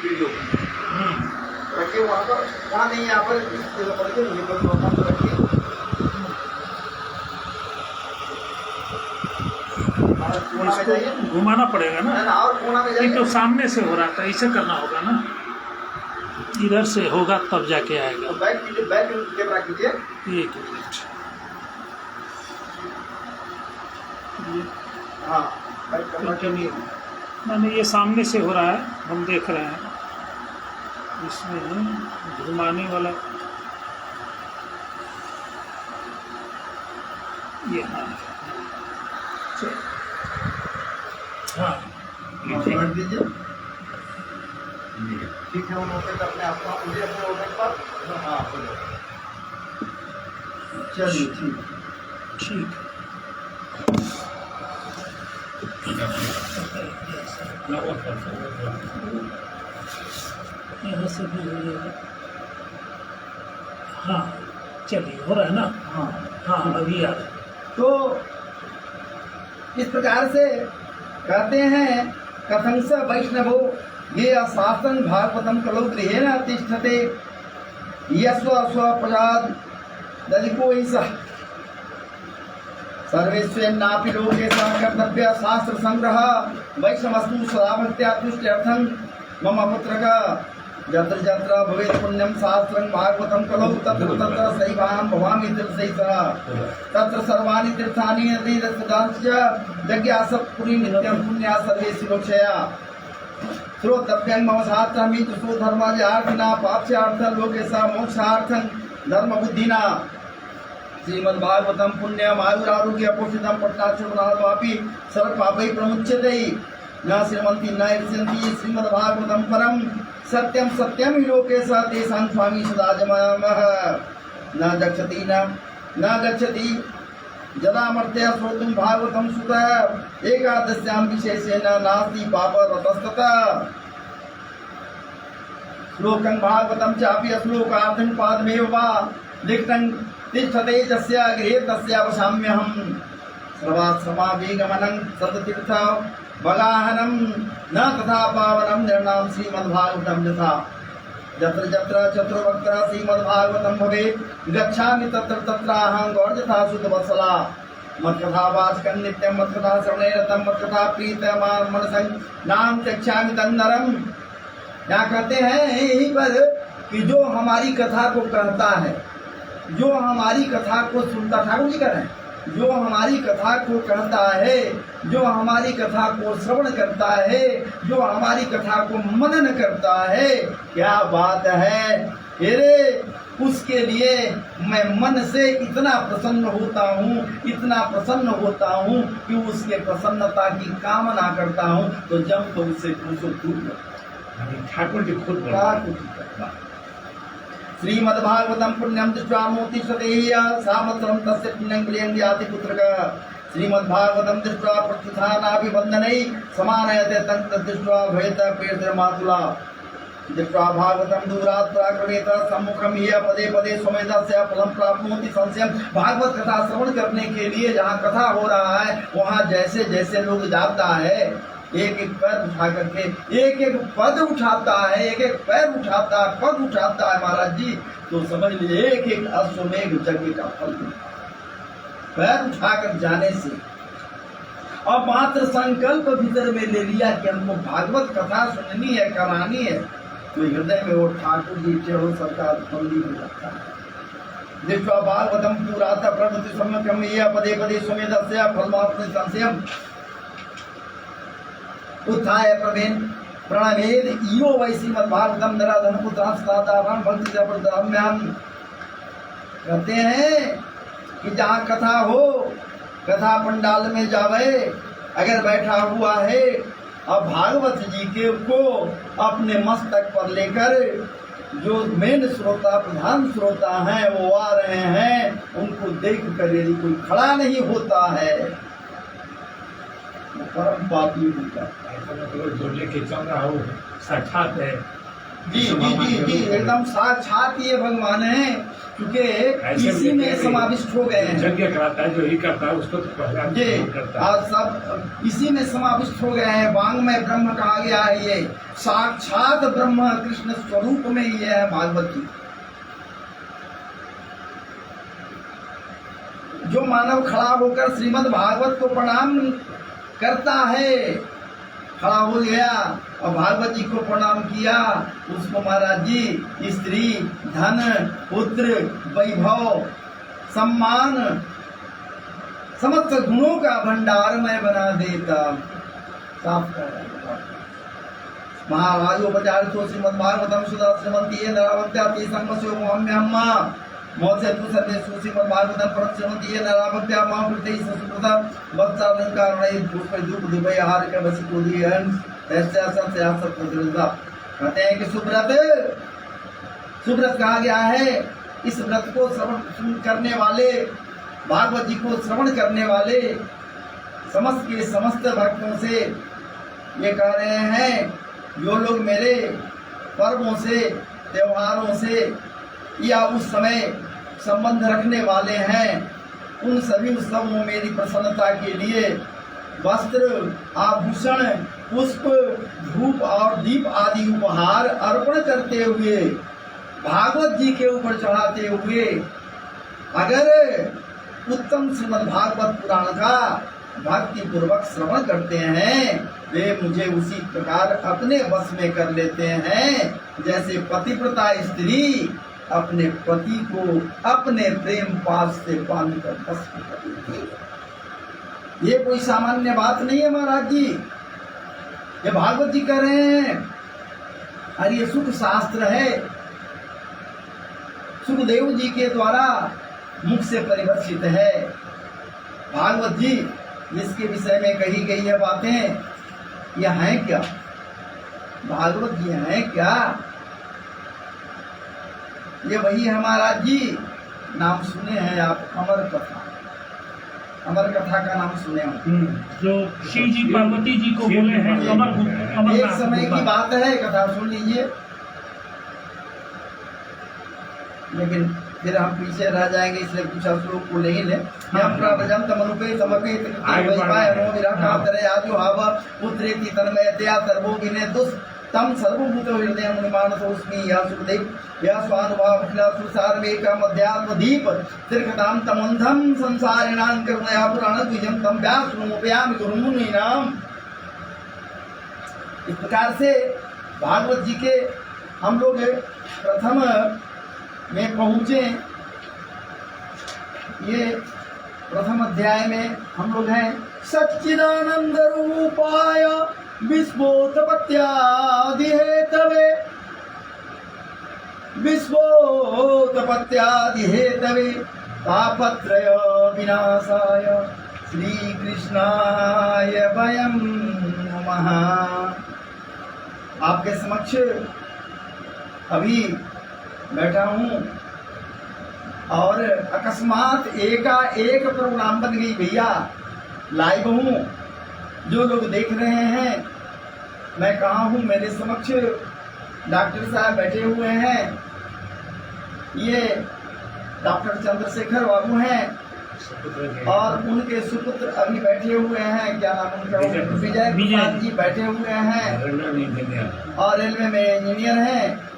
Video रखिए वहाँ पर, वहाँ नहीं यहाँ पर इस जगह पर रखिए, ये पर वहाँ पर रखिए। कोना में जाइए, घुमाना पड़ेगा ना, और कोना में ये जाइए। तो सामने से हो रहा था, ऐसे करना होगा ना, इधर से होगा तब जाके आएगा। तो बैक कीजिए, बैक कैमरा कीजिए। एक मिनट, हाँ बैक कैमरा कीजिए। मैंने ये सामने से हो रहा है, हम देख रहे हैं इसमें घुमाने वाला ये। हाँ बैठ दीजिए, ठीक है। वो मोबाइल अपने आप को मुझे अपने मोबाइल पर, हाँ हो जाए। चलिए ठीक ठीक, यहाँ से भी हो जाएगा। हाँ चलिए, हो रहा है ना। हाँ हाँ अभी आ रहा है। तो इस प्रकार से कहते हैं कथं स वैष्णवो ये अशासन भागवतम कलौ गृहेण तिष्ठते यस्व स्वप्रजाद दलिको ईसा सर्वेस्वेन्नापि लोके कर्तव्य शास्त्र संग्रह वैष्णवस्तु सदाभक्त्या तुष्ट्यर्थं मम पुत्रक यत्र यत्र भवेत् पुण्यं शास्त्रं भागवतं कलौ तत्र तत्र सैवाहं भवामि तीर्थैः तत्र सर्वाणि तीर्थानि तीर्थदांश्च यज्ञासपुरी नित्यं पुण्या सर्वे शिरोक्षया श्रोतव्यं मम शास्त्रमिति सो धर्मार्थिना पाप्स्यार्थ लोकेशा मोक्षार्थं धर्मबुद्धिना श्रीमद्भागवतं पुण्यम् आयुरारोग्य पोषितं पट्टाचुर्नादवापि सर्वपापैः प्रमुच्यते न श्रीमन्ति न यस्यन्ति श्रीमद्भागवतं परं सत्यं सत्यं हि लोके स तेषां स्वामी सदा जमामः न गच्छति जदामर्त्य श्रोतुं भागवतं सुत एकादश्यां विशेषेण नास्ति पापरतस्ततः श्लोकं भागवतं चापि अश्लोकार्थं पादमेव वा लिखितं तिष्ठते यस्य गृहे तस्यावसाम्यहम् सर्वाश्रमाभिगमनं सततीर्थ बगाहनं न तथा पावनं निर्णाम श्रीमद्भागवतं यथा यत्र यत्र चतुर्वक्त्र श्रीमद्भागवतं भवेत् गच्छामि तत्र तत्राहं गौर्यथा सुतवत्सला मत्कथावाचकं नित्यं मत्कथा श्रवणे रतं मत्कथा प्रीतमान् मनसं नाम चक्षामि तन्नरं। यहाँ कहते हैं यहीं पर कि जो हमारी कथा को कहता है, जो हमारी कथा को सुनता, ठाकुर जी कह रहे हैं, जो हमारी कथा को कहता है, जो हमारी कथा को श्रवण करता है, जो हमारी कथा को मनन करता है, क्या बात है अरे उसके लिए मैं मन से इतना प्रसन्न होता हूँ कि उसके प्रसन्नता की कामना करता हूँ। तो जब तो उससे पूछो दूर ठाकुर जी खुद श्रीमद्भागवतं पुण्यं दृष्ट्वा मोतिष्ठते सामत्रं तस्य पुण्यं क्लियं याति पुत्रक श्रीमद्भागवतं दृष्ट्वा प्रत्युत्थानाभिवन्दनैः समानयते तं तद्दृष्ट्वा भयत प्रियतरमातुला दृष्ट्वा भागवतं दूरात् प्राकृणेत सम्मुखं हि पदे पदे स्वमेधस्य फलं प्राप्नोति संशयं। भागवत कथा श्रवण करने के लिए जहाँ कथा हो रहा है वहाँ जैसे जैसे लोग जाता है, एक एक पैर उठा करके एक एक पद उठाता है, एक एक पैर उठाता है, पद उठाता है महाराज जी, तो समझ लीजिए एक एक अश्वमेघ यज्ञ का फल पैर उठाकर जाने से। और मात्र संकल्प भीतर में ले लिया कि हमको भागवत कथा सुननी है, करानी है, तो हृदय में वो ठाकुर जी चरणों सरकार बंदी हो जाता है। दृष्ट्वा भागवतं पुरात प्रभृति सम्यकं ये पदे पदे स्वमेधस्य फलमाप्ति संशयम् उत्थाय प्रवेन प्रणवेद इयो वै श्रीमद्भागवतं नराधन पुत्रांस्तादारण भक्ति जबरदम्यम। कहते हैं कि जहाँ कथा हो, कथा पंडाल में जावे अगर बैठा हुआ है, अब भागवत जी के को अपने मस्तक पर लेकर जो मेन श्रोता प्रधान श्रोता हैं वो आ रहे हैं, उनको देख कर यदि कोई खड़ा नहीं होता है परम पापी होता है। जो लेके चल रहा हो साक्षात है, जी जी जी जी एकदम साक्षात ये भगवान है, क्योंकि इसी में समाविष्ट हो गए हैं। यज्ञ कराता है जो ही करता है उसको तो पहले जी करता है। और सब इसी में समाविष्ट हो गए हैं। वांग में ब्रह्म कहा गया है, ये साक्षात ब्रह्म कृष्ण स्वरूप में ये है भागवत जी। जो मानव खड़ा होकर श्रीमद् भागवत को प्रणाम करता है, खड़ा हो गया और भागवत जी को प्रणाम किया, उसको महाराज जी स्त्री, धन, पुत्र, वैभव, सम्मान, समस्त गुणों का भंडार मैं बना देता। साफ कर रहा है महाराजोपचारितो श्रीमद्भागवतम सुधा श्रीमंती नरावत्याति संवस्यो मोहम्यम्मा मोसे तु सर्वेषु श्रीमद्भागवतम परमश्रीमंती नरावत्या मां प्रति ससुकृता वत्सालंकारणे धूप धूप दिव्यहार के वसिकोदियन ऐसा सत्यासत प्रतिष्ठा। कहते हैं कि सुव्रत कहा गया है। इस व्रत को श्रवण करने वाले, भागवत जी को श्रवण करने वाले समस्त के समस्त भक्तों से ये कह रहे हैं, जो लोग मेरे पर्वों से, त्योहारों से या उस समय संबंध रखने वाले हैं, उन सभी उत्सवों में मेरी प्रसन्नता के लिए वस्त्र, आभूषण, पुष्प, धूप और दीप आदि उपहार अर्पण करते हुए, भागवत जी के ऊपर चढ़ाते हुए, अगर उत्तम श्रीमद् भागवत पुराण का भक्ति पूर्वक श्रवण करते हैं, वे मुझे उसी प्रकार अपने वश में कर लेते हैं, जैसे पतिव्रता स्त्री अपने पति को अपने प्रेम पास से बांधकर वश में कर लेती है। ये कोई सामान्य बात नहीं है महाराज जी, ये भागवत जी कह रहे हैं। और ये सुख शास्त्र है, सुखदेव जी के द्वारा मुख से परिवर्तित है। भागवत जी जिसके विषय में कही गई है बातें, यह हैं क्या? भागवत जी हैं क्या? ये वही है महाराज जी। नाम सुने हैं आप, अमर कथा। अमर कथा का नाम सुने हैं जो शिव जी पार्वती जी को बोले हैं अमर। एक समय की बात है, कथा सुन लीजिए। लेकिन फिर हम पीछे रह जाएंगे, इसलिए कुछ श्लोक को नहीं ले। हम प्रभजम तमनुपे तमके वैवाय नो विराकातरे आजो हावा पुत्रेति तन्मयतया सर्वो विने दुस तम सर्वभूत हृदय मुनिमानसोस्मि या सुखदेव या स्वानुभाव अखिलासु सार्वेका मध्यात्म दीप तीर्थताम तमंधम संसारिणां करुणया पुराण द्विजम तम व्यासनुपयामि गुरुमुनीनाम। इस प्रकार से भागवत जी के हम लोग प्रथम में पहुँचे। ये प्रथम अध्याय में हम लोग हैं। सच्चिदानंद रूपाय विश्वोत्पत्त्यादिहेतवे विश्वोत्पत्त्यादिहेतवे तापत्रय विनाशाय श्री कृष्णाय वयं नमः। आपके समक्ष अभी बैठा हूँ और अकस्मात एकाएक प्रोग्राम बन गई भैया, लाइव हूँ। जो लोग देख रहे हैं, मैं कहाँ हूँ, मेरे समक्ष डॉक्टर साहब बैठे हुए हैं। ये डॉक्टर चंद्रशेखर बाबू हैं और उनके सुपुत्र अभी बैठे हुए हैं। क्या नाम उनका? विजय प्रसाद जी बैठे हुए हैं और रेलवे में इंजीनियर हैं।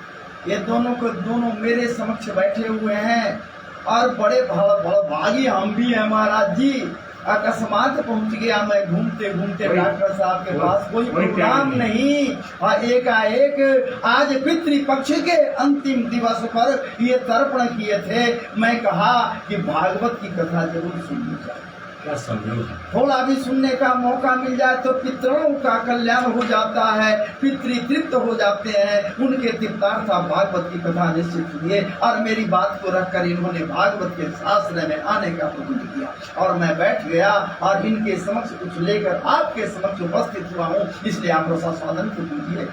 ये दोनों मेरे समक्ष बैठे हुए हैं और बड़े भागी हम भी हैं महाराज जी। अकस्मात पहुंच गया मैं घूमते घूमते डॉक्टर साहब के पास, कोई प्रोग्राम नहीं, और एकाएक आज पितृपक्ष के अंतिम दिवस पर ये तर्पण किए थे। मैं कहा कि भागवत की कथा जरूर सुननी चाहिए, क्या समझो, थोड़ा भी सुनने का मौका मिल जाए तो पितरों का कल्याण हो जाता है, पितृ तृप्त हो जाते हैं, उनके तृप्तार्थ भागवत की कथा निश्चित हुई। और मेरी बात को रखकर इन्होंने भागवत के शास्त्र में आने का प्रबंध किया और मैं बैठ गया और इनके समक्ष कुछ लेकर आपके समक्ष उपस्थित हुआ हूँ, इसलिए आप रसास्वादन को कीजिए।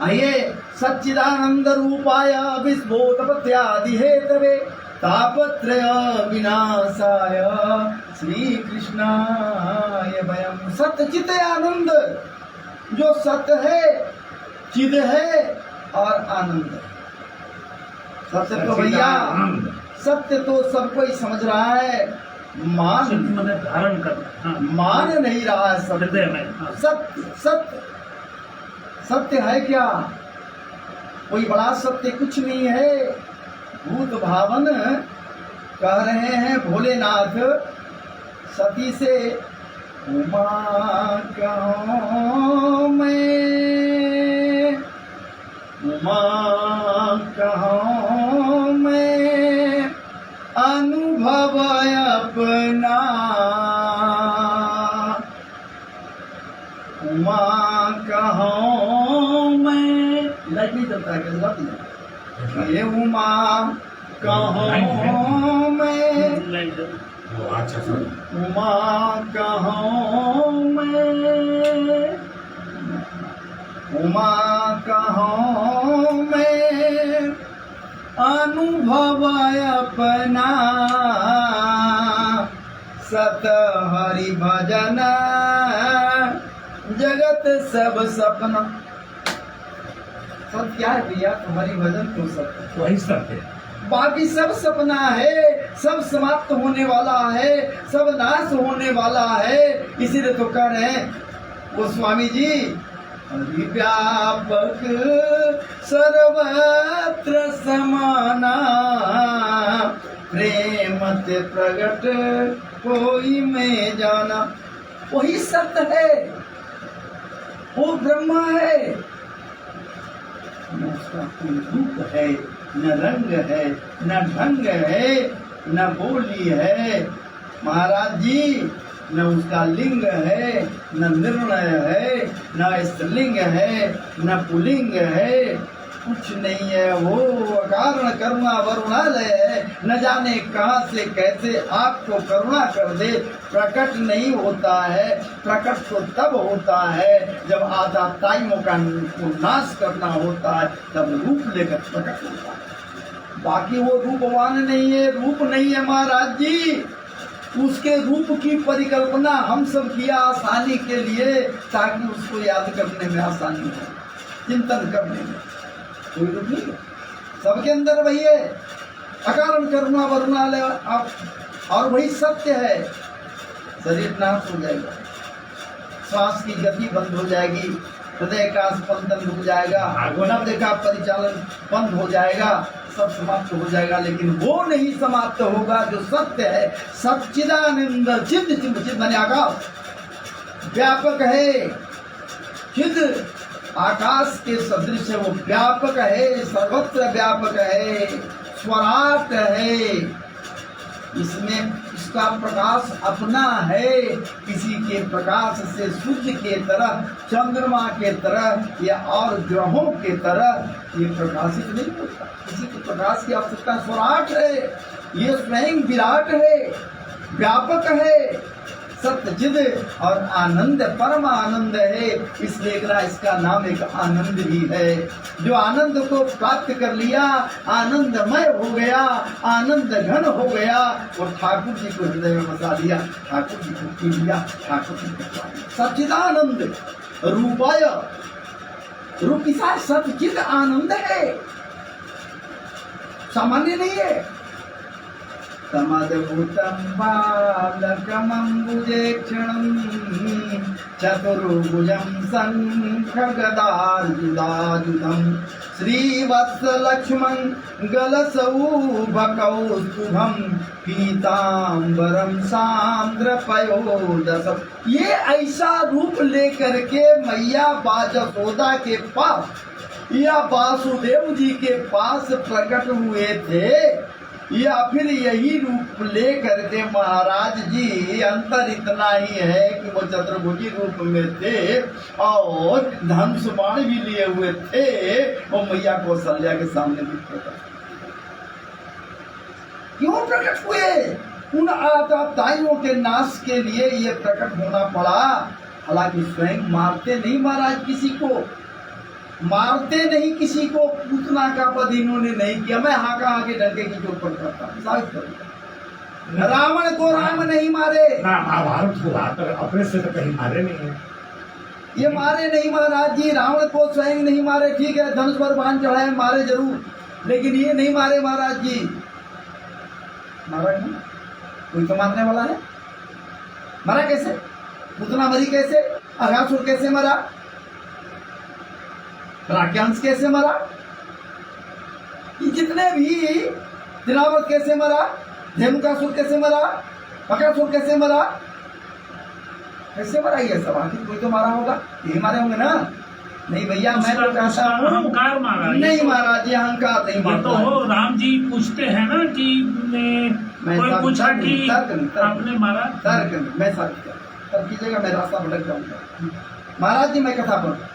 आइए। सच्चिदानंद रूपाय विश्वोत्पत्त्यादिहेतवे तापत्रय विनाशाय श्री कृष्णाय वयं। सत्य चित आनंद, जो सत्य है, चिद है और आनंद है। सत्य तो भैया, आनंद। सत्य तो सब कोई समझ रहा है, मान सत्य मैंने धारण करना। हाँ। मान नहीं रहा है सत्य। हृदय में। हाँ। सत्य सत्य सत्य है क्या? कोई बड़ा सत्य कुछ नहीं है। भूत भावन कह रहे हैं भोलेनाथ सती से, उमा कहूँ मैं, उमा कहूँ मैं अनुभव अपना, उमा कहूँ मैं। लाइट नहीं चलता है कैसे बात है? ये उमा कहूँ मैं, वो अच्छा सर। उमा कहूँ मैं, उमा कहूँ मैं अनुभव अपना, सत हरि भजन जगत सब सपना। सब क्या है भैया? तुम्हारी भजन तो सब, वही सत्य है। बाकी सब सपना है, सब समाप्त होने वाला है, सब नाश होने वाला है। इसीलिए तो कह रहे हैं वो स्वामी जी, व्यापक सर्वत्र समाना, प्रेम ते प्रगट कोई में जाना। वही सत्य है, वो ब्रह्मा है। न उसका कोई रूप है, न रंग है, न ढंग है, न बोली है महाराज जी, न उसका लिंग है, न निर्णय है, न स्त्रीलिंग है, न पुल्लिंग है, कुछ नहीं है। वो अकारण करुणा वरुणालय है, न जाने कहाँ से कैसे आपको करुणा कर दे। प्रकट नहीं होता है, प्रकट तो तब होता है जब आदाताइयों का नाश करना होता है, तब रूप लेकर प्रकट होता है। बाकी वो रूपवान नहीं है, रूप नहीं है महाराज जी। उसके रूप की परिकल्पना हम सब किया आसानी के लिए, ताकि उसको याद करने में आसानी हो, चिंतन करने में। कोई रूप नहीं है, सबके अंदर वही है, अकारण करुणा वरुणालय। और वही सत्य है। शरीर नाश हो जाएगा, श्वास की गति बंद हो जाएगी, हृदय का स्पंदन रुक जाएगा, नब्ज का परिचालन बंद हो जाएगा, सब समाप्त हो जाएगा। लेकिन वो नहीं समाप्त होगा जो सत्य है। सच्चिदानंद चिद चिद चिद माने आकाश व्यापक है, चिद आकाश के सदृश है, वो व्यापक है, सर्वत्र व्यापक है, स्वराट है। इसमें इसका प्रकाश अपना है, किसी के प्रकाश से सूर्य के तरह, चंद्रमा के तरह या और ग्रहों के तरह ये प्रकाशित नहीं होता। किसी के प्रकाश की आवश्यकता। स्वराट है, ये स्वयं विराट है, व्यापक है, सत्यचिद और आनंद, परम आनंद है। इसलिए इसका नाम एक आनंद भी है। जो आनंद को प्राप्त कर लिया, आनंदमय हो गया, आनंद घन हो गया, और ठाकुर जी को हृदय में बसा लिया, ठाकुर जी को पी लिया, ठाकुर जी को सच्चिदानंद रूपाय, रूप के साथ सच्चिद आनंद है, सामान्य नहीं है। तमद्भुतं बालकमम्बुजेक्षणं चतुर्भुजं शङ्खगदार्जुदायुधं श्रीवत्सलक्ष्मणगलसौभकौस्तुभं पीताम्बरं सान्द्रपयोदसं। ये ऐसा रूप लेकर के मैया यशोदा के पास या वासुदेव जी के पास प्रकट हुए थे, या फिर यही रूप ले करके महाराज जी, अंतर इतना ही है कि वो चतुर्भुजी रूप में थे और धनुष बाण भी लिए हुए थे, वो मैया कौशल्या के सामने भी प्रकट। क्यों प्रकट हुए? उन आताताइयों के नाश के लिए ये प्रकट होना पड़ा। हालांकि स्वयं मारते नहीं महाराज, किसी को मारते नहीं, किसी को पूतना का पद इन्होंने नहीं किया। मैं हाका आगे डंके की चोट पर करता हूँ, रावण को राम नहीं मारे। ना महाभारत हुआ तो अपने से तो कहीं मारे नहीं है। ये मारे नहीं महाराज जी, रावण को स्वयं नहीं मारे, ठीक है धनुष पर बाण चढ़ाए मारे जरूर, लेकिन ये नहीं मारे महाराज जी। मारा नहीं, कोई तो मारने वाला है। मरा कैसे? पूतना मरी कैसे? अघासुर कैसे मरा? राक्षस कैसे मरा? ये जितने भी, तिलावत कैसे मरा? धेनुकासुर कैसे मरा? बकासुर कैसे मरा? कैसे मरा? ये सब आखिर कोई तो मारा होगा, यही मारे होंगे ना। नहीं भैया, मैं तो कहता हूँ अहंकार मारा। नहीं महाराज जी, अहंकार नहीं ये मारता तो है। राम जी पूछते हैं ना कि मैं कोई पूछा कि तर्क आपने मारा। मैं तर्क कीजिएगा, मैं रास्ता भटक जाऊंगा। महाराज जी मैं कथा पर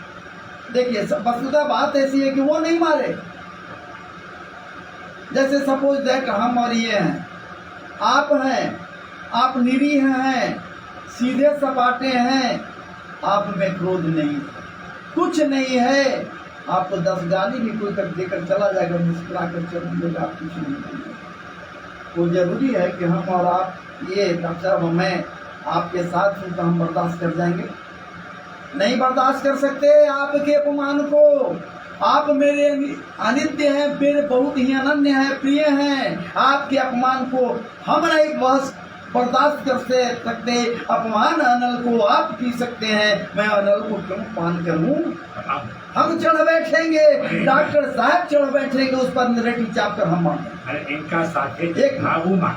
देखिए, वस्तुतः बात ऐसी है कि वो नहीं मारे। जैसे सपोज दैट हम और ये हैं, आप हैं, आप निरीह हैं, सीधे सपाटे हैं, आप में क्रोध नहीं, कुछ नहीं है। आपको 10 गाली भी कोई कर देकर चला जाएगा, मुस्कुरा कर चल देगा, आप कुछ नहीं करेंगे। वो जरूरी है कि हम और आप, ये डॉक्टर साहब मैं आपके साथ हूँ तो हम बर्दाश्त कर जाएंगे? नहीं बर्दाश्त कर सकते आपके अपमान को। आप मेरे अनित्य हैं, मेरे बहुत ही अनन्य हैं, प्रिय हैं। आपके अपमान को हम नहीं बर्दाश्त कर सकते। अपमान अनल को आप पी सकते हैं, मैं अनल को क्यों पान करूं? हम चढ़ बैठेंगे, डॉक्टर साहब चढ़ बैठेंगे उस पर, नरेटी चाप कर हम मारेंगे। इनका साथ एक भागू मार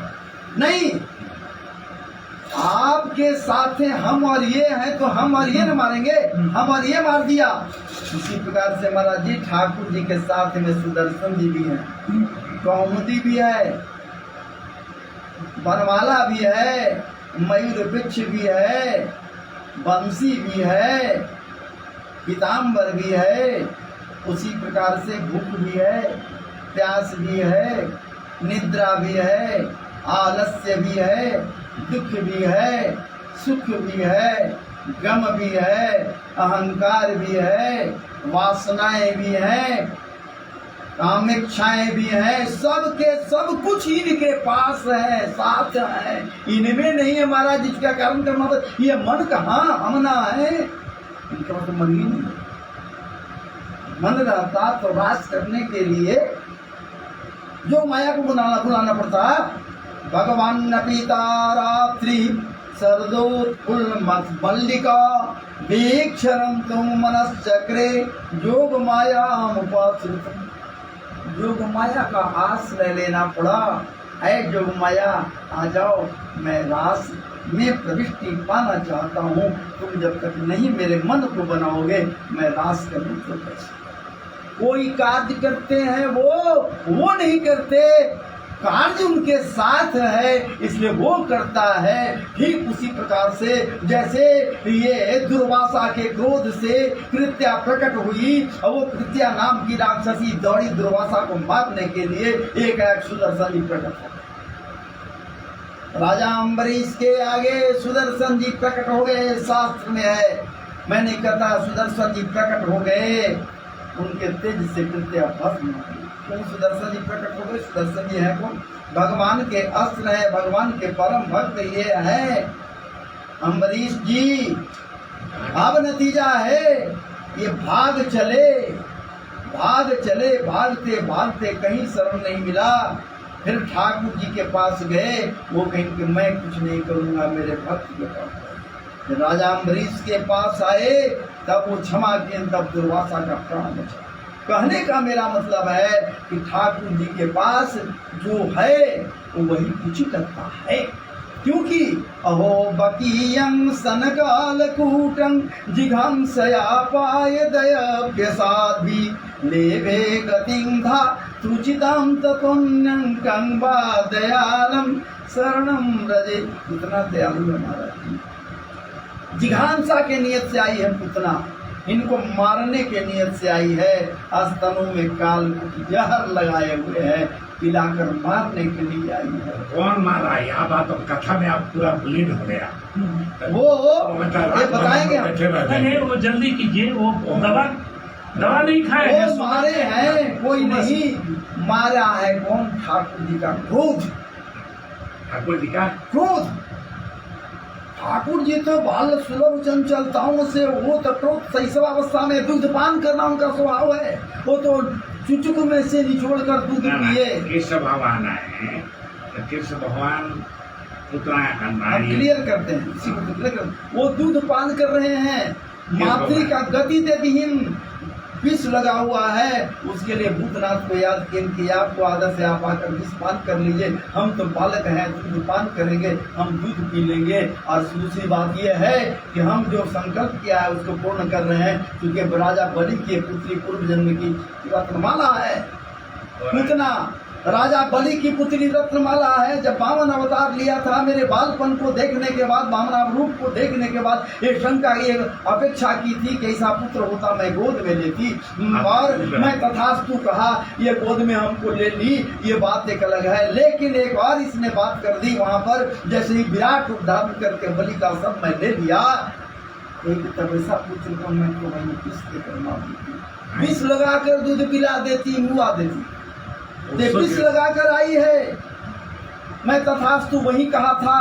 नहीं, आपके साथ हम और ये हैं तो हम और ये न मारेंगे, हम और ये मार दिया। इसी प्रकार से महाराज जी ठाकुर जी के साथ में सुदर्शन जी भी हैं, कौमुदी भी है, बनवाला भी है, मयूर वृक्ष भी है, बंसी भी है, पीताम्बर भी है। उसी प्रकार से भूख भी है, प्यास भी है, निद्रा भी है, आलस्य भी है, दुख भी है, सुख भी है, गम भी है, अहंकार भी है, वासनाएं भी हैं, कामेच्छाएं भी हैं, सब के सब कुछ इनके पास है, साथ है, इनमें नहीं है महाराज। जिसका कारण करना तो ये मन कहाँ हमना है, इनका मतलब मन ही नहीं। मन रहता तो राज करने के लिए जो माया को बुलाना पड़ता। भगवान न पीता रात्रि सरदोत्फुल्ल मल्लिका वीक्षरं तुम मनश्चक्रे योग माया उपाश्रितम्। योग माया का आश्रय लेना पड़ा। है योग माया, आ जाओ, मैं रास में प्रविष्टि पाना चाहता हूँ। तुम जब तक नहीं मेरे मन को बनाओगे, मैं रास करूँ तो कैसे? कोई कार्य करते हैं वो नहीं करते, कार्य उनके साथ है इसलिए वो करता है। ठीक उसी प्रकार से जैसे ये दुर्वासा के क्रोध से कृत्या प्रकट हुई और वो कृत्या नाम की राक्षसी दौड़ी दुर्वासा को मारने के लिए, एक सुदर्शन जी प्रकट हो। राजा अम्बरीश के आगे सुदर्शन जी प्रकट हो गए, शास्त्र में है। मैंने कहा सुदर्शन जी प्रकट हो गए, उनके तेज से कृत्या भस्म। क्यों सुदर्शन जी प्रकट हो गए? सुदर्शन जी है कौन? भगवान के अस्त्र है, भगवान के परम भक्त ये है अम्बरीश जी। अब नतीजा है ये भाग चले, भागते भागते कहीं शरण नहीं मिला। फिर ठाकुर जी के पास गए, वो कहीं कि मैं कुछ नहीं करूंगा, मेरे भक्त के पास। राजा अम्बरीश के पास आए तब वो क्षमा किए, तब दुर्वासा का प्राण बचा। कहने का मेरा मतलब है कि ठाकुर जी के पास जो है वो वही कुछ करता है। क्योंकि अहो बकीयं सनकालकूटं जिघांसया पायदयभ्यसाद्भि लेभे गतिं धा तुचितां तपुण्यं कं वा दयालं शरणं रजे। कितना दयालु हमारा जिघांसा के नियत से आई है पुतना, इनको मारने के नियत से आई है। स्तनों में काल जहर लगाए हुए है, पिलाकर मारने के लिए आई है। कौन मारा? यहाँ बात तो कथा में आप पूरा ब्लीड हो गया। वो ये बताएंगे हम। नहीं, वो जल्दी कीजिए, वो दवा नहीं खाए। वो मारे हैं, कोई नहीं मारा है। कौन? ठाकुर जी का क्रोध। ठाकुर जी का क्रोध। ठाकुर जी तो बाल सुलभ चंचलताओं से वो तो शैशवावस्था में दूध पान करना उनका स्वभाव है। वो तो चुचुक में से निचोड़ कर दूध पिए। कृष्ण भगवान है तो कृष्ण भगवान उतना हम क्लियर करते हैं, इसी को क्लियर करते। वो दूध पान कर रहे हैं, मातृ का गति दे विहीन विष लगा हुआ है, उसके लिए भूतनाथ को याद किए आपको आदर से आप आकर विष पान कर लीजिए। हम तो बालक हैं, दूध पान करेंगे, हम दूध पी लेंगे। और दूसरी बात यह है कि हम जो संकल्प किया है उसको पूर्ण कर रहे हैं, क्योंकि राजा बलि की पुत्री पूर्व जन्म की रत्नमाला है। पूतना राजा बलि की पुत्री रत्नमाला है। जब वामन अवतार लिया था, मेरे बालपन को देखने के बाद, वामन रूप को देखने के बाद ये शंका की अपेक्षा की थी कि ऐसा पुत्र होता मैं गोद में लेती, और मैं तथास्तु कहा, ये गोद में हमको ले ली, ये बात एक अलग है। लेकिन एक बार इसने बात कर दी वहां पर, जैसे ही विराट रूप धारण करके बलि का सब मैं ले लिया, एक तब ऐसा पुत्र को मैं तो वही किस करना, विष लगाकर दूध पिला देती, मुआ देती, विष लगाकर आई है। मैं तथास्तु वही कहा था।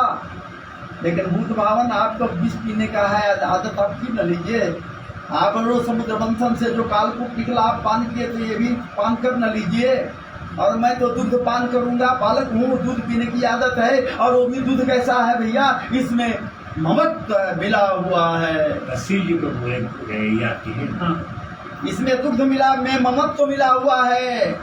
लेकिन भूत भावन आपको विष पीने का है आदत, आप पी न लीजिए। आप रोज समुद्र मंथन से जो कालकूट निकला आप पान किए, तो ये भी पान कर न लीजिए। और मैं तो दूध पान करूंगा, बालक हूँ, दूध पीने की आदत है। और वो भी दूध कैसा है भैया, इसमें ममत्व मिला हुआ है। इसमें दुग्ध मिला में ममत्व मिला हुआ है।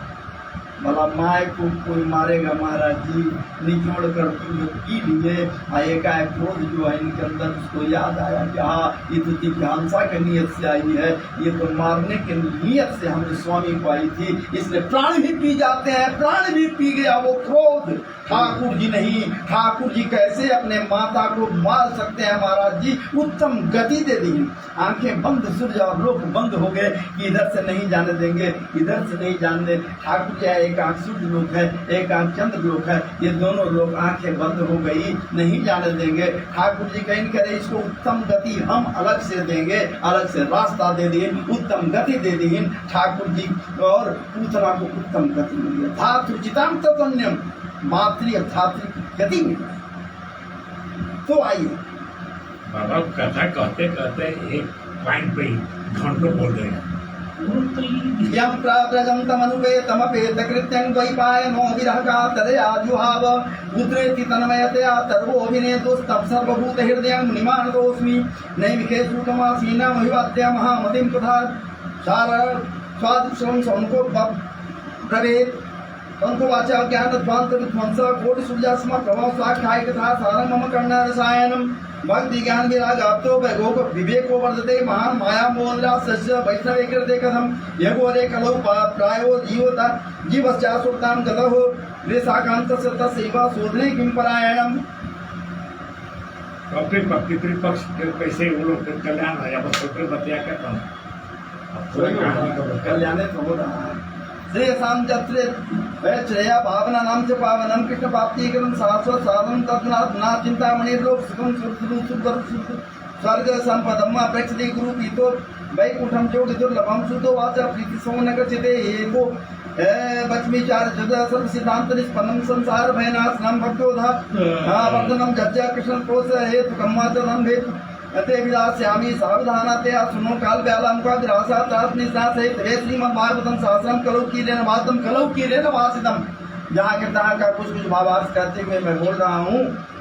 भला माए को कोई मारेगा महाराज जी, निचोड़ कर दूध पी लिए। एकाएक क्रोध जो है इनके अंदर, उसको याद आया कि हाँ ये तो जिज्ञासा के नियत से आई है, ये तो मारने के नियत से हमने स्वामी को आई थी, इसलिए प्राण भी पी जाते हैं। प्राण भी पी गया वो क्रोध। ठाकुर जी नहीं, ठाकुर जी कैसे अपने माता को मार सकते हैं महाराज जी, उत्तम गति दे दी। आंखें बंद, सूर्य और लोक बंद हो गए कि इधर से नहीं जाने देंगे, इधर से नहीं जाने। ठाकुर जी एक आंख सूर्य लोक है, एक आंख चंद्र लोक है, ये दोनों लोग आंखें बंद हो गई, नहीं जाने देंगे। ठाकुर जी कहीं करे इसको उत्तम गति हम अलग से देंगे, अलग से रास्ता दे दिए, उत्तम गति दे दी ठाकुर जी। और पूतना को उत्तम गति मिली, धातृचिताम तन्यम, मातृ धातृ गति मिली। तो आइए बाबा कथा कहते कहते एक पॉइंट पे घंटों बोल रहे हैं। यम प्राव्रजं तमनुपे तमपेत कृत्यं द्वैपायनो विरहका तदया जुहाव पुत्रेति तन्मयतया तर्वोऽभिनेतोस्तव सर्वभूत हृदयं मुनिमानतोऽस्मि नैमिषेषु तमासीना महिवाद्या महामतिं तथा सार स्वादुश्रवं सौनको ब्रवेत् तंतु वाचा ज्ञानध्वांत विध्वंस कोटि सूर्यास्मा प्रभाव स्वाख्याय कथा सारं मम कर्ण रसायनम भक्ति ज्ञान विराग आपतो वैभोग विवेको वर्धते महान माया मोहनरा सस्य वैष्णवे कृते कथम यगोरे कलौ प्रायो जीवता जीवस्या सुक्ताम गतहो लेसाकांत सत्ता सेवा शोधने किम परायणम। पितृपक्ष कैसे वो लोग कल्याण है, अब छोटे बतिया क्या कल्याण तो हो रहा है। श्रेयसाम जत्रे वैश्रेया भावना नाम च पावनम कृष्ण प्राप्तिकरण शाश्वत साधन तत्नाथ ना चिंतामणि लोक सुखम स्वर्ग संपदम अपेक्षते गुरु पीतो वैकुंठम चोट दुर्लभम सुतो वाचा प्रीति सोन गच्छते एको बचमीचार जद सर्व सिद्धांत निष्पन्नम संसार भयनाशनम भक्तोधा वर्धनम जज्जा कृष्ण प्रोस हेतु कम्माचरणम हेतु अते विलास्यामि सावधानते सुनो काल व्यालम का ग्रासा तास निसास है हे श्रीमद् भागवतम शास्त्रम कलौ कीलेन वातम कलौ कीलेन वासितम। जहाँ के तहाँ का कुछ भावार्थ करते हुए मैं बोल रहा हूँ।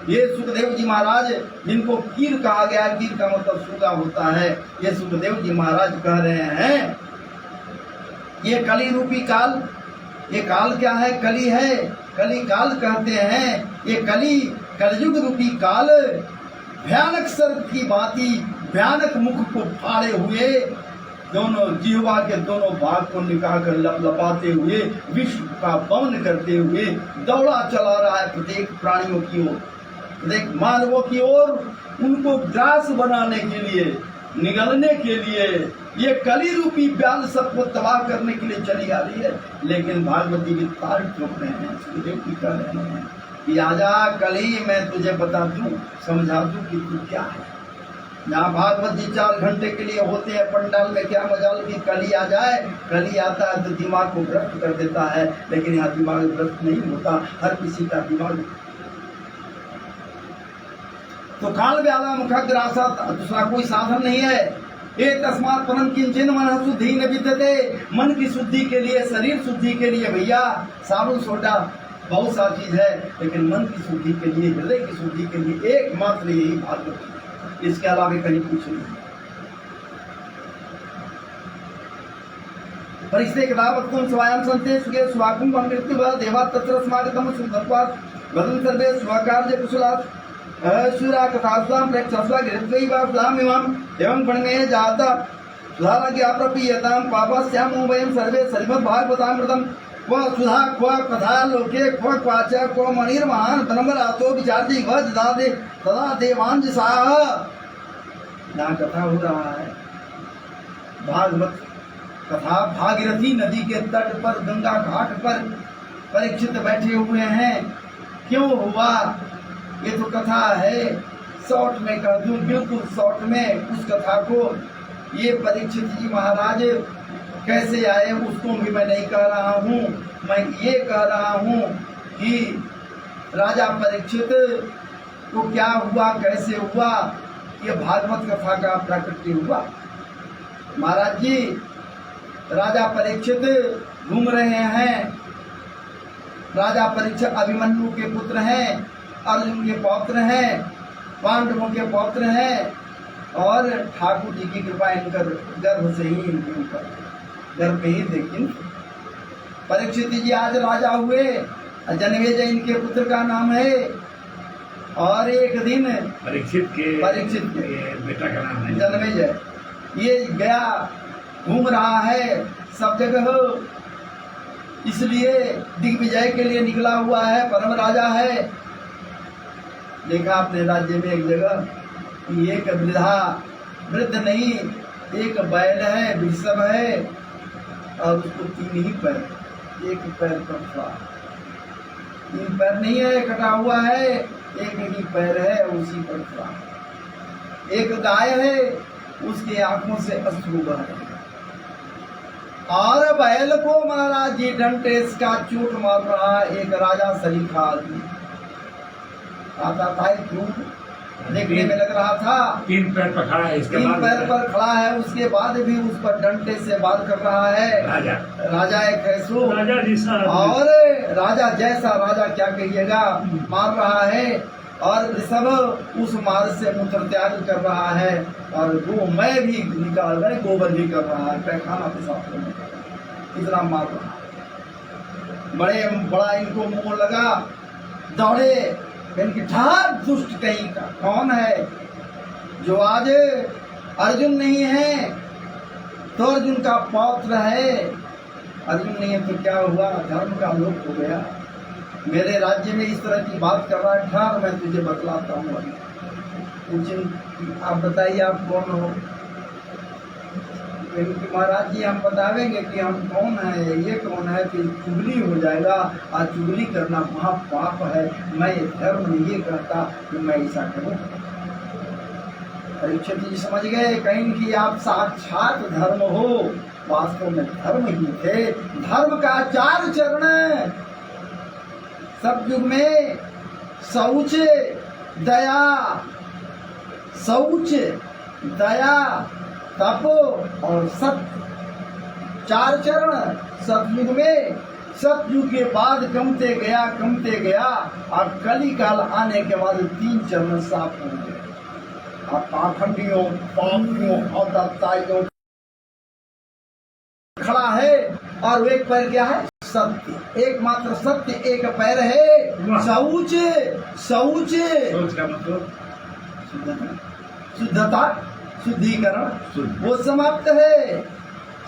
ये सुखदेव जी महाराज जिनको कीर कहा गया, कीर का मतलब सूगा होता है, ये सुखदेव जी महाराज कह रहे हैं ये कली रूपी काल, ये काल क्या है, कली है, कली काल कहते हैं। ये कली कलयुग रूपी काल भयानक सर्प की भांति भयानक मुख को फाड़े हुए, दोनों जीवा के दोनों भाग को निकाल कर लपलपाते हुए, विश्व का पवन करते हुए दौड़ा चला रहा है प्रत्येक प्राणियों की ओर, प्रत्येक मानवों की ओर, उनको ग्रास बनाने के लिए, निगलने के लिए। ये कली रूपी व्याल सबको तबाह करने के लिए चली आ रही है। लेकिन भागवती की तारीफ ठोक रहे हैं, सुखदेव जी कह रहे हैं कि आजा कली, मैं तुझे बता दूं, समझा दूं कि तू क्या है। यहाँ भागवत जी 4 घंटे के लिए होते हैं पंडाल में, क्या मजाल की कली आ जाए। कली आता है तो दिमाग को भ्रष्ट कर देता है, लेकिन यहाँ दिमाग भ्रष्ट नहीं होता, हर किसी का दिमाग तो काल व्याला मुखग्रासा दूसरा कोई साधन नहीं है। ये तस्मात् परम किंचन मन शुद्धि न विद्यते, मन की शुद्धि के लिए, शरीर शुद्धि के लिए भैया साबुन सोडा बहुत सा चीज है, लेकिन मन की शुद्धि के लिए, हृदय की शुद्धि के लिए एकमात्र यही भागवत है, इसके अलावा कहीं कुछ नहीं। परिस्ते कदावत्कुं स्वायं संते सुखे स्वाकुं मृत्यु देवा तत्र स्मागतम सुधत्वात् वदन् सर्वे स्वकार्य कुशलात् शुरा कथास्वाम प्रेक्षस्वा गिरिद्वैवास्वाम एवं गणमेय जाता सुधाराज्ञा प्रपीयतां पापस्यामो वयं सर्वे श्रीमद्भागवतामृतं क्व सुधा क्व कथा लोके क्व क्वाच क्व मणिर्महान् धनमरातो विचारति व ददाते तदा देवांजसाः। यहाँ कथा हो रहा है, भागवत कथा भागीरथी नदी के तट पर, गंगा घाट पर परीक्षित बैठे हुए हैं। क्यों हुआ? ये तो कथा है, शॉर्ट में कह दूं, बिल्कुल शॉर्ट में उस कथा को। ये परीक्षित जी महाराज कैसे आए उसको भी मैं नहीं कह रहा हूँ, मैं ये कह रहा हूँ कि राजा परीक्षित को क्या हुआ, कैसे हुआ, ये भागवत कथा का प्राकट्य हुआ। महाराज जी राजा परीक्षित घूम रहे हैं। राजा परीक्षित अभिमन्यु के पुत्र हैं, अर्जुन के पौत्र हैं, पांडवों के पौत्र हैं, और ठाकुर जी की कृपा इनकर गर्भ से ही इनके ऊपर, गर्भ पे ही लेकिन परीक्षित जी आज राजा हुए। जन्मेजय इनके पुत्र का नाम है। और एक दिन परीक्षित के बेटा का नाम है जन्मेजय। ये गया घूम रहा है सब जगह, इसलिए दिग्विजय के लिए निकला हुआ है, परम राजा है। देखा अपने राज्य में एक जगह एक वृद्ध नहीं, एक बैल है, वृषभ है, और उसको 3 ही पैर, एक पैर पर था, 3 पैर नहीं है, कटा हुआ है, एक ही पैर है, उसी पर था। एक गाय है, उसकी आंखों से अश्रु बह रहे हैं, और बैल को महाराज जी डंटे का चोट मार रहा है एक राजा सलीखा आदमी। आता था क्यों देखने में लग रहा था, 3 पैर पर खड़ा है, इसके 3 पैर पर खड़ा है, उसके बाद भी उस पर डंटे से वार कर रहा है। राजा एक कैसो राजा जैसा, और राजा जैसा, राजा क्या कहिएगा, मार रहा है। और सब उस मार से मूत्र त्याग कर रहा है, और मैं भी निकाल रहे, गोबर भी कर रहा है, पैखाना पेशाब करने का, इतना मार रहा है। बड़ा इनको मुंह लगा, दौड़े, इनकी ठार दुष्ट कहीं का कौन है जो आज अर्जुन नहीं है तो अर्जुन का पौत्र है, अर्जुन नहीं है तो क्या हुआ, धर्म का लोप हो गया। मेरे राज्य में इस तरह की बात कर रहा है, ठार मैं तुझे बतलाता हूँ। आप बताइए आप कौन हो? इनकी महाराज जी हम बतावेंगे कि हम कौन है, ये कौन है, कि चुगली हो जाएगा, और चुगली करना महापाप है। मैं धर्म में ये कहता कि मैं ऐसा करूँ। परीक्षित जी समझ गए कहीं कि आप साक्षात धर्म हो, वास्तव में धर्म ही थे। धर्म का 4 चरण सतयुग में, शौच, दया, शौच, दया, तप और सत्य, 4 चरण सतयुग में। सतयुग के बाद कमते गया, और कली काल आने के बाद 3 चरण साफ हो गए। और पाखंडियों, पापियों और दत्ताइयों खड़ा है, और एक पैर क्या है, सत्य, एकमात्र सत्य एक पैर है। शौच, शौच का मतलब शुद्धता, शुद्धिकरण, वो समाप्त है।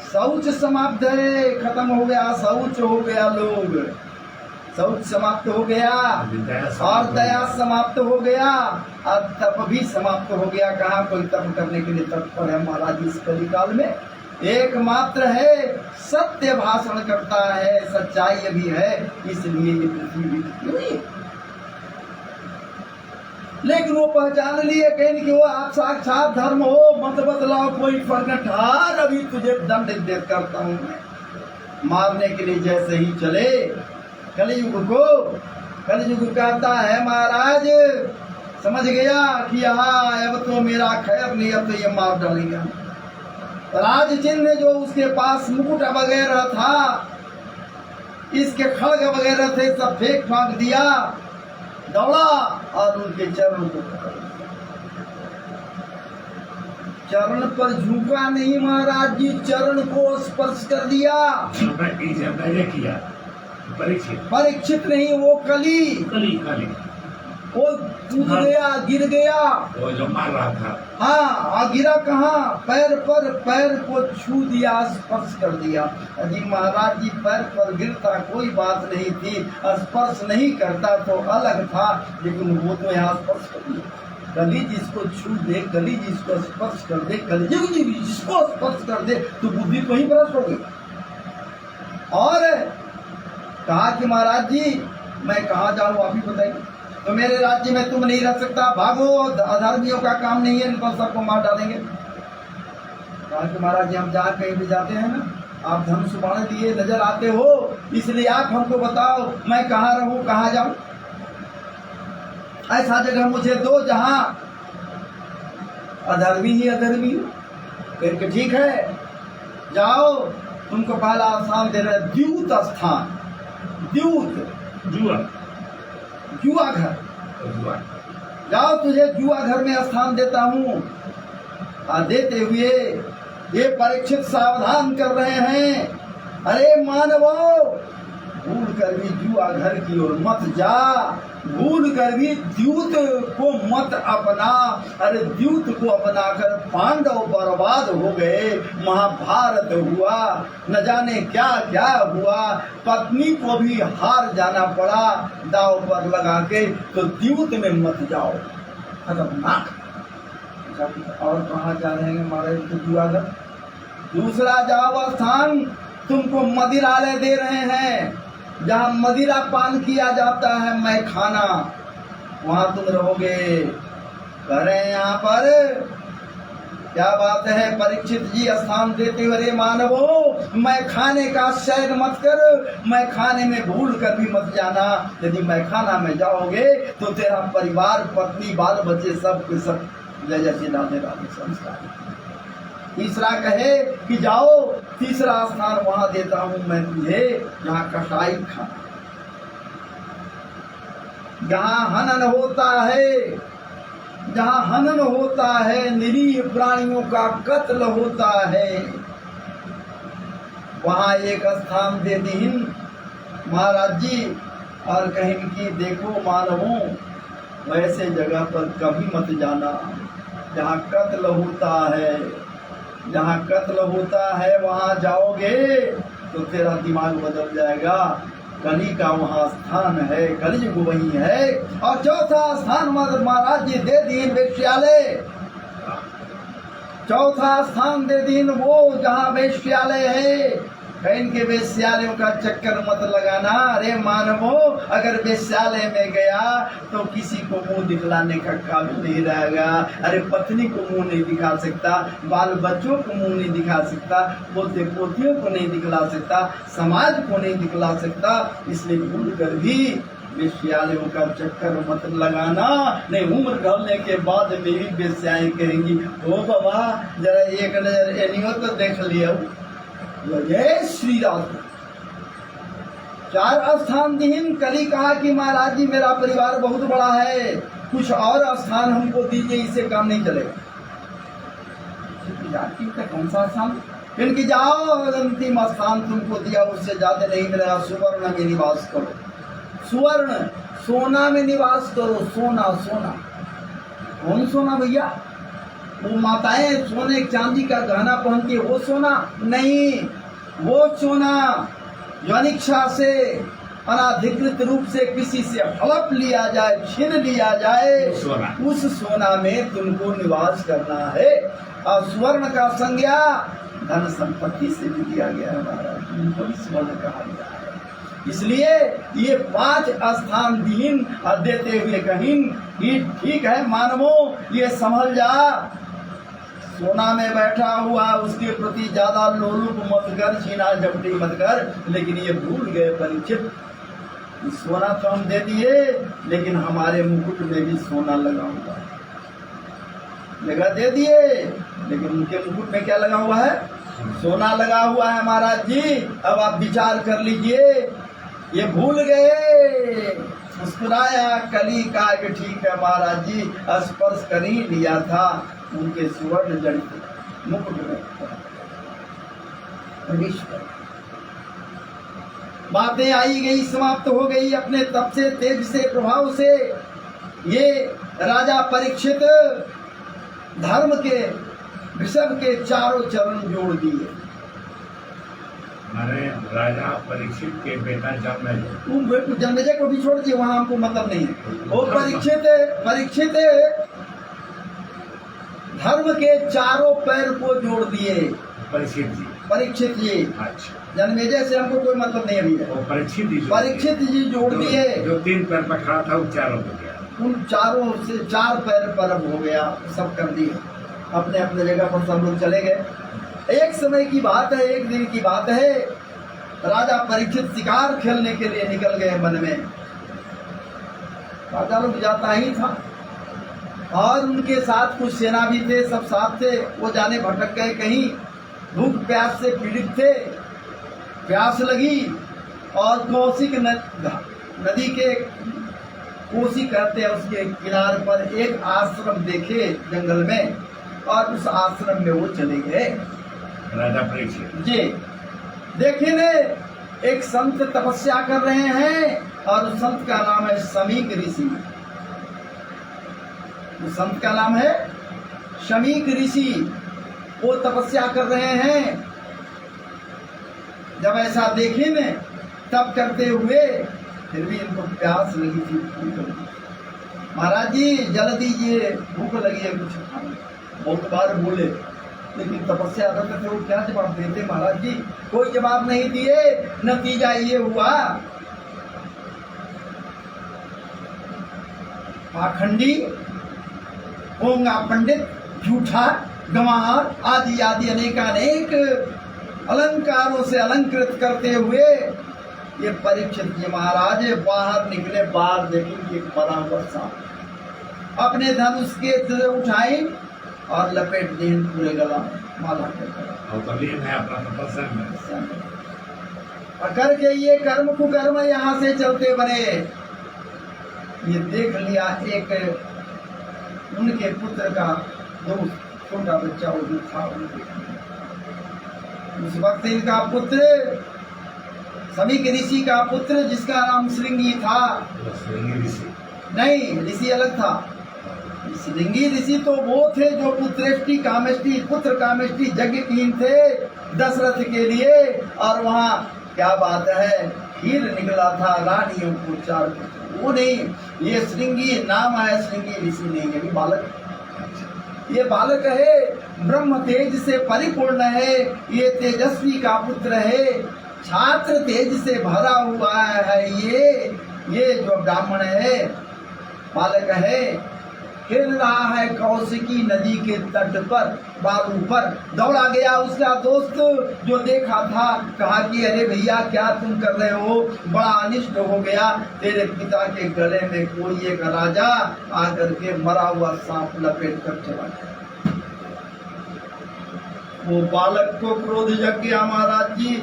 शौच समाप्त है, खत्म हो गया, शौच हो गया, लोग शौच समाप्त हो गया, और दया समाप्त हो गया, और तप भी समाप्त हो गया। कहाँ कोई तप करने के लिए तत्पर है महाराज इस कलिकाल में? एकमात्र है, सत्य भाषण करता है, सच्चाई भी है, इसलिए ये पृथ्वी भी टिकी हुई है। लेकिन वो पहचान लिए कहीं कि वो आप साक्षात धर्म हो, मत बदलाओ, कोई फर्क नहीं, ठार अभी तुझे दंड दे करता हूँ मैं। मारने के लिए जैसे ही चले, कलयुग कहता है महाराज समझ गया कि यहाँ अब तो मेरा खैर नहीं, अब तो ये मार डालेंगे। राज चिन्ह जो उसके पास मुकुट वगैरह था, इसके खड़ग वगैरह थे, सब फेंक फांक दिया, दौड़ा और उनके चरण को पकड़ लिया। चरण पर झुका नहीं महाराज जी, चरण को स्पर्श कर दिया। किया परीक्षित नहीं, वो कली कली वो कूद गया, गिर गया। वो जो मार रहा था, हाँ, गिरा कहाँ? पैर पर, पैर को छू दिया, स्पर्श कर दिया। जी महाराज जी, पैर पर गिरता कोई बात नहीं थी, स्पर्श नहीं करता तो अलग था, लेकिन वो तो यहाँ स्पर्श कर दिया। कली जिसको छू दे, कली जिसको स्पर्श कर दे, कली जिसको स्पर्श कर दे तो बुद्धि तो ही भ्रष्ट हो गई। और कहा कि महाराज जी मैं कहाँ जाऊँ, आप ही बताइए। तो मेरे राज्य में तुम नहीं रह सकता, भागो, अधर्मियों का काम नहीं है, इनको सबको मार डालेंगे। कहा कि महाराज जी हम जहाँ कहीं भी जाते हैं ना, आप धनुष बाण लिए नजर आते हो, इसलिए आप हमको बताओ मैं कहाँ रहूं, कहाँ जाऊं। ऐसा जगह मुझे दो जहां अधर्मी ही अधर्मी हो। फिर ठीक है, जाओ, तुमको पहला स्थान दे रहे, द्यूत स्थान, द्यूत जुआ घर, जाओ तुझे जुआ घर में स्थान देता हूँ। देते हुए ये परीक्षित सावधान कर रहे हैं, अरे मानवो, भूल कर भी जुआ घर की ओर मत जा, भूल कर भी द्यूत को मत अपना। अरे द्यूत को अपनाकर पांडव बर्बाद हो गए, महाभारत हुआ, न जाने क्या क्या हुआ, पत्नी को भी हार जाना पड़ा दाव पर लगा के। तो द्यूत में मत जाओ, खतरनाक। और कहाँ जा रहे हैं हमारे जुआ घर? दूसरा जाओ स्थान, तुमको मदिरालय दे रहे हैं, जहाँ मदिरा पान किया जाता है, मैं खाना, वहाँ तुम रहोगे। कह रहे हैं यहाँ पर क्या बात है, परीक्षित जी स्थान देते हुए मानवो, मैं खाने का शयन मत कर, मैं खाने में भूल कर भी मत जाना। यदि मैं खाना में जाओगे तो तेरा परिवार, पत्नी, बाल बच्चे सब के सब जैसे राधे राधे संस्कार। तीसरा कहे कि जाओ, तीसरा स्थान वहां देता हूं मैं तुझे, जहां कसाई खाना, जहां हनन होता है, जहां हनन होता है, निरीह प्राणियों का कत्ल होता है, वहां एक स्थान दे दीन महाराज जी। और कहेंगे कि देखो मानवों, वैसे जगह पर कभी मत जाना जहां कत्ल होता है, जहाँ कत्ल होता है वहाँ जाओगे तो तेरा दिमाग बदल जाएगा। कली का वहाँ स्थान है, कलयुग वही है। और चौथा स्थान महाराज जी दे दीन वेश्यालय, चौथा स्थान दे दीन वो जहाँ वेश्यालय है। इनके वेश्यालयों का चक्कर मत लगाना। अरे मानवो, अगर वेश्यालय में गया तो किसी को मुंह दिखलाने का काबिल नहीं रहेगा। अरे पत्नी को मुंह नहीं दिखा सकता, बाल बच्चों को मुंह नहीं दिखा सकता, पोते पोतियों को नहीं दिखला सकता, समाज को नहीं दिखला सकता। इसलिए भूल कर भी वेश्यालयों का चक्कर मत लगाना, नहीं उम्र ढलने के बाद में भी वेश्याएं कहेंगी, ओ बाबा जरा एक नजर एनियो तो देख लिया। जय श्री राम। चार स्थान दीन। कली कहा कि महाराज जी मेरा परिवार बहुत बड़ा है, कुछ और स्थान हमको दीजिए, इससे काम नहीं चलेगा। कौन सा स्थान? इनकी जाओ, अंतिम स्थान तुमको दिया, उससे ज्यादा नहीं मिलेगा। सुवर्ण में निवास करो, सुवर्ण सोना में निवास करो। सोना, सोना कौन सोना भैया? वो माताएं सोने चांदी का गहना पहनती है, वो सोना नहीं। वो सोना जो अनिच्छा से, अनाधिकृत रूप से किसी से हड़प लिया जाए, छीन लिया जाए, उस सोना में तुमको निवास करना है। और स्वर्ण का संज्ञा धन संपत्ति से भी दिया गया है महाराज, उनको स्वर्ण कहा गया है। इसलिए ये 5 स्थान दीन देते हुए कहीं कि ठीक है मानवो, ये संभल जा, सोना में बैठा हुआ उसके प्रति ज्यादा लोलुप मत कर, छीना झपटी मत कर। लेकिन ये भूल गए परीक्षित, सोना तो हम दे दिए, लेकिन हमारे मुकुट में भी सोना लगा हुआ है। जगह दे दिए, लेकिन उनके मुकुट में क्या लगा हुआ है? सोना लगा हुआ है महाराज जी। अब आप विचार कर लीजिए, ये भूल गए, मुस्कुराया कली का कि ठीक है महाराज जी, स्पर्श कर ही लिया था उनके सुवर्ण जड़ित मुकुट में। बातें आई गई, समाप्त हो गई अपने तप से, तेज से, प्रभाव से। ये राजा परीक्षित धर्म के वृषभ के चारों चरण जोड़ दिए। हमारे राजा परीक्षित के बेटा जन्मेजय, जन्मेजय को भी छोड़ दिए, वहां हमको मतलब नहीं है। वो परीक्षित धर्म के चारों पैर को जोड़ दिए। परीक्षित जी। अच्छा, जन्मेजय से हमको कोई मतलब नहीं अभी है। वो परीक्षित जी जोड़ दिए। जो 3 पैर पर खड़ा था वो चारों हो गया, उन चारों से 4 पैर पर अब हो गया, सब कर दिए। अपने अपने जगह पर सब लोग चले गए। एक समय की बात है, एक दिन की बात है, राजा परीक्षित शिकार खेलने के लिए निकल गए वन में। राजा लोग जाता ही था और उनके साथ कुछ सेना भी थे, सब साथ थे। वो जाने भटक गए कहीं, भूख प्यास से पीड़ित थे, प्यास लगी और कौशिक नदी के, कोसी कहते हैं उसके किनारे पर एक आश्रम देखे जंगल में, और उस आश्रम में वो चले गए। राजा परीक्षित जी देखे ने एक संत तपस्या कर रहे हैं, और उस संत का नाम है शमीक ऋषि। उस संत का नाम है शमीक ऋषि। वो तपस्या कर रहे हैं। जब ऐसा देखे ने, तब करते हुए फिर भी इनको प्यास लगी थी, महाराज जी जल दीजिए, भूख लगी है कुछ खाने। बहुत बार बोले, लेकिन तपस्या करते थे, वो क्या जवाब देते महाराज जी? कोई जवाब नहीं दिए। नतीजा ये हुआ, पाखंडी, होंगा पंडित, झूठा, गंवार आदि आदि अनेकानेक अलंकारों से अलंकृत करते हुए ये परीक्षित जी महाराज बाहर निकले। बाहर देखेंगे एक बड़ा हुआ सांप, अपने धनुष के उठाई और लपेट दी पूरे गला में, माला के अपना तपस्या में पकड़ के ये कर्म कुकर्म यहाँ से चलते बने। ये देख लिया एक उनके पुत्र का दोस्त, छोटा बच्चा वो जो था, उस वक्त इनका पुत्र शमीक ऋषि का पुत्र, जिसका नाम श्रृंगी था। नहीं, ऋषि अलग था। श्रृंगी ऋषि तो वो थे जो पुत्रेष्टि कामेष्टि, पुत्र कामेष्टि यज्ञ थे दशरथ के लिए। और वहाँ क्या बात है, खीर निकला था रानियों को 4 पुत्र। वो नहीं, ये श्रृंगी नाम आया, श्रृंगी ऋषि नहीं, ये भी बालक। ये बालक है, ब्रह्म तेज से परिपूर्ण है, ये तेजस्वी का पुत्र है, छात्र तेज से भरा हुआ है। ये जो ब्राह्मण है, बालक है, खेल रहा है कौशिकी नदी के तट पर, बालू पर। दौड़ा गया उसका दोस्त जो देखा था, कहा कि अरे भैया क्या तुम कर रहे हो, बड़ा अनिष्ट हो गया, तेरे पिता के गले में कोई एक राजा आकर के मरा हुआ सांप लपेट कर चला गया। वो बालक को क्रोध जग गया महाराज जी।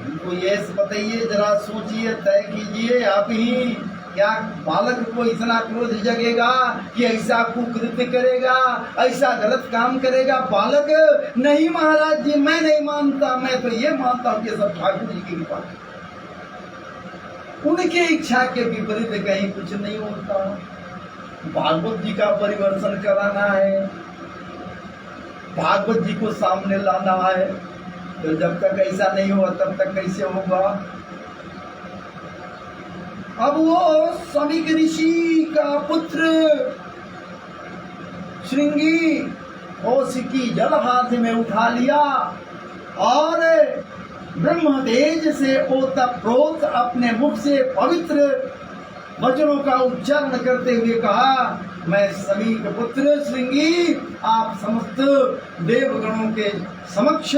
उनको ये बताइए, जरा सोचिए, तय कीजिए आप ही, क्या बालक को इतना क्रोध जगेगा कि ऐसा कुकृत्य करेगा, ऐसा गलत काम करेगा? बालक नहीं महाराज जी, मैं नहीं मानता। मैं तो ये मानता हूँ कि सब ठाकुर जी की कृपा, उनके इच्छा के विपरीत कहीं कुछ नहीं होता। भागवत जी का परिवर्तन कराना है, भागवत जी को सामने लाना है। तो जब तक ऐसा नहीं हुआ तब तक कैसे होगा? अब वो शमीक ऋषि का पुत्र श्रृंगी कौशिकी जल हाथ में उठा लिया और ब्रह्म तेज से ओतप्रोत अपने मुख से पवित्र वचनों का उच्चारण करते हुए कहा, मैं समी के पुत्र श्रृंगी आप समस्त देवगणों के समक्ष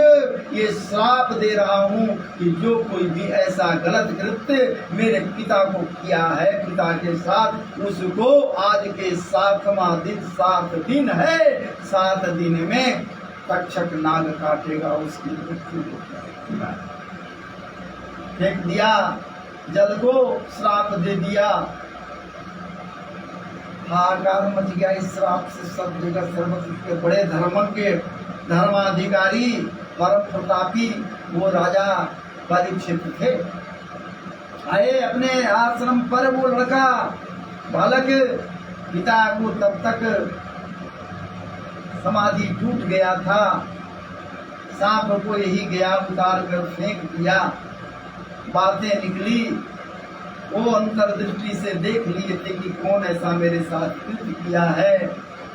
ये श्राप दे रहा हूँ कि जो कोई भी ऐसा गलत कृत्य मेरे पिता को किया है, पिता के साथ, उसको आज के 7 दिन है, 7 दिन में तक्षक नाग काटेगा, उसकी मृत्यु होगी। फेंक दिया जल को, श्राप दे दिया, हाहाकार मच गया इस श्राप से। सब जगह सर्वस्व के बड़े धर्मज्ञ, धर्माधिकारी, परम प्रतापी वो राजा परीक्षित थे। आए अपने आश्रम पर वो लड़का बालक, पिता को तब तक समाधि टूट गया था, सांप को यही गया उतार कर फेंक दिया। बातें निकली, वो अंतर्दृष्टि से देख लिए थे कि कौन ऐसा मेरे साथ कृत्य किया है,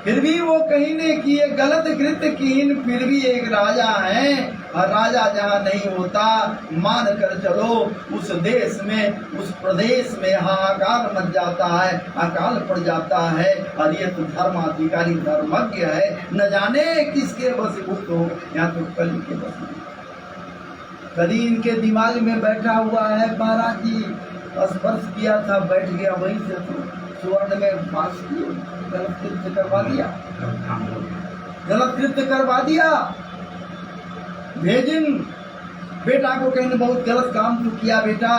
फिर भी वो कहीं ने किए गलत कृत्य कीन, फिर भी एक राजा है, और राजा जहाँ नहीं होता मान कर चलो उस देश में, उस प्रदेश में हाहाकार मच जाता है, अकाल पड़ जाता है। और ये तो धर्माधिकारी धर्मज्ञ है, न जाने किसके वशीभूत हो, यहाँ तो कली के वश। कली इनके दिमाग में बैठा हुआ है, महाराज जी स्पर्श किया था, बैठ गया, वहीं से तो स्वर्ण में बांस किए, गलत कृत्य करवा दिया, गलत कृत्य करवा दिया। भेजिन बेटा को कहीं बहुत गलत काम तो किया बेटा,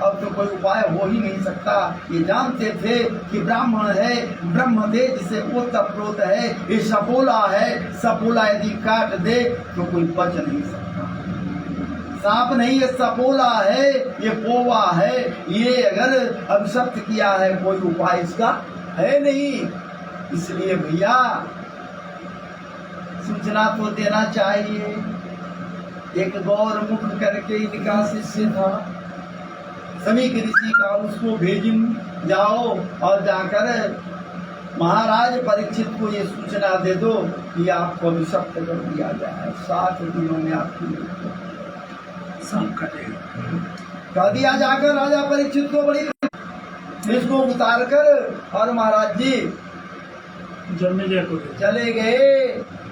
अब तो कोई उपाय हो ही नहीं सकता। ये जानते थे कि ब्राह्मण है, ब्रह्म दे जिसे ओतप्रोत है, ये सपोला है, सपोला यदि काट दे तो कोई बच नहीं सकता। सांप नहीं, ये सपोला है, ये पोवा है, ये अगर अभिशप्त किया है कोई उपाय इसका है नहीं। इसलिए भैया सूचना तो देना चाहिए। एक गौर मुख करके इनका शिष्य था समीक ऋषि का, उसको भेजिन जाओ और जाकर महाराज परीक्षित को ये सूचना दे दो कि आपको अभिशप्त कर दिया जाए, 7 दिनों में आपकी कह दिया जाकर राजा परीक्षित को। बड़ी इसको उतार कर और महाराज जी जन्मेजय को चले गए,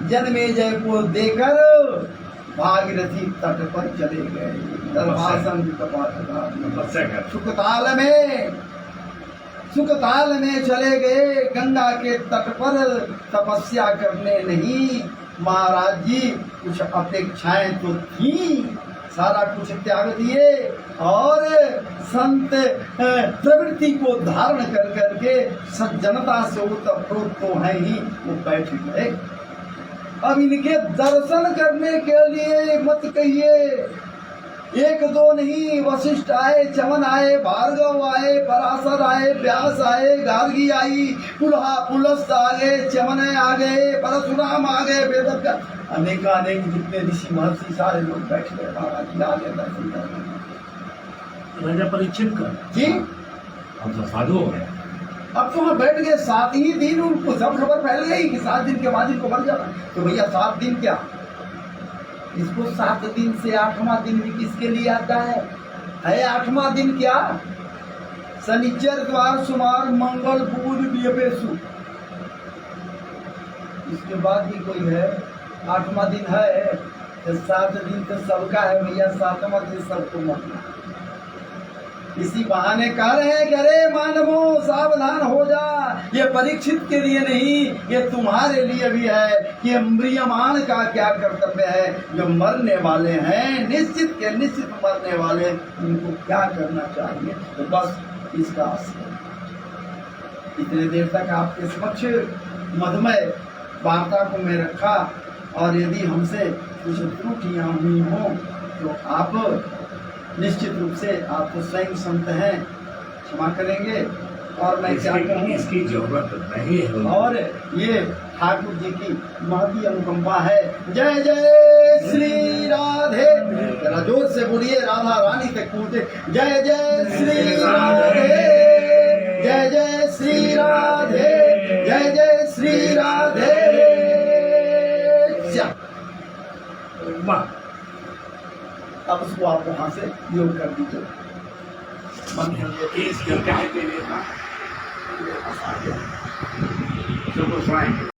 जन्मेजय को देकर भागीरथी तट पर चले गए। सुखताल में चले गए, गंगा के तट पर तपस्या करने। नहीं महाराज जी, कुछ अपेक्षाएं तो थी, सारा कुछ त्याग दिए और संत प्रवृत्ति को धारण कर करके सज्जनता से ओतप्रोत तो है ही, वो बैठ गए। अब इनके दर्शन करने के लिए मत कहिए, 1-2 नहीं, वशिष्ठ आए, चमन आए, भार्गव आए, पराशर आए, व्यास आए, गार्गी आई, पुलहा पुलस्त आ गए, चमन आ गए, परशुराम आ गए, वेदव्यास, अनेक जितने ऋषि महर्षि सारे लोग बैठ गए महाराज जी आगे दर्शन करने। राजा परीक्षित का जी हम तो साधु हो गए। अब तो वहाँ बैठ गए 7 ही दिन, उनको सब खबर फैल गई कि 7 दिन के बाद इनको मर जाना। तो भैया 7 दिन क्या, इसको 7 दिन से 8वां दिन भी किसके लिए आता है 8वां दिन क्या, शनिचर द्वार सुमार मंगल बुध बियपेशु, इसके बाद भी कोई है 8वां दिन है, तो 7 दिन तो सबका है भैया, 7वां दिन सबको मरना। इसी बहाने कह रहे हैं कि अरे मानवो सावधान हो जा, ये परीक्षित के लिए नहीं, ये तुम्हारे लिए भी है कि म्रियमाण का क्या कर्तव्य है। जो मरने वाले हैं, निश्चित के निश्चित मरने वाले, उनको क्या करना चाहिए। तो बस इसका इतने देर तक आपके समक्ष मधुमय वार्ता को मैं रखा, और यदि हमसे कुछ त्रुटियां हुई हो तो आप निश्चित रूप से, आप तो स्वयं संत हैं, क्षमा करेंगे। और मैं क्या कहूँ, इसकी जरूरत नहीं है, और ये ठाकुर जी की महती अनुकंपा है। जय जय श्री राधे, जरा जोर से बोलिए, राधा रानी तक पहुँचे। जय जय श्री राधे, जय जय श्री राधे, जय जय श्री राधे। अब उसको आप वहां से योग कर दीजिए। इसकी क्या सबको सुनाएंगे।